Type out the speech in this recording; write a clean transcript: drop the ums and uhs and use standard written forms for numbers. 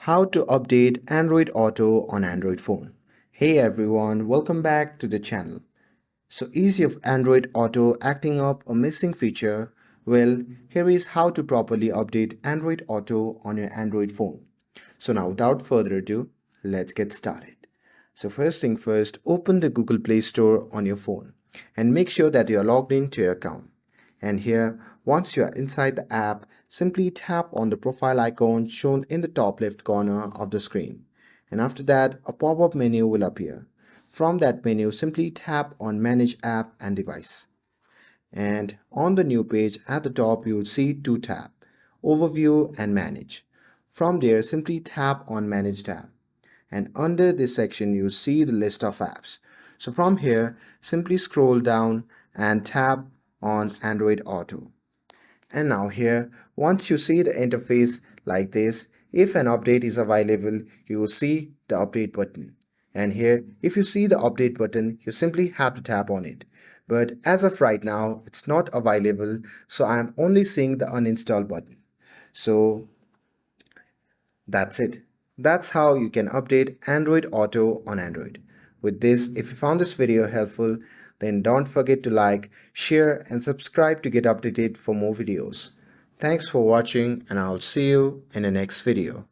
How to update Android Auto on Android phone. Hey everyone, welcome back to the channel. So is your Android Auto acting up a missing feature? Well, here is how to properly update Android Auto on your Android phone. So now without further ado, let's get started. So first thing first, open the Google Play Store on your phone and make sure that you are logged into your account. And here, once you are inside the app, simply tap on the profile icon shown in the top left corner of the screen. And after that, a pop-up menu will appear. From that menu, simply tap on Manage App and Device. And on the new page at the top, you will see two tabs, Overview and Manage. From there, simply tap on Manage tab. And under this section, you see the list of apps. So from here, simply scroll down and tap on Android Auto. And now here, once you see the interface like this, if an update is available, you will see the update button. And here, if you see the update button, you simply have to tap on it. But as of right now, it's not available, so I am only seeing the uninstall button. So that's it. That's how you can update Android Auto on Android. With this, if you found this video helpful, then don't forget to like, share and subscribe to get updated for more videos. Thanks for watching and I'll see you in the next video.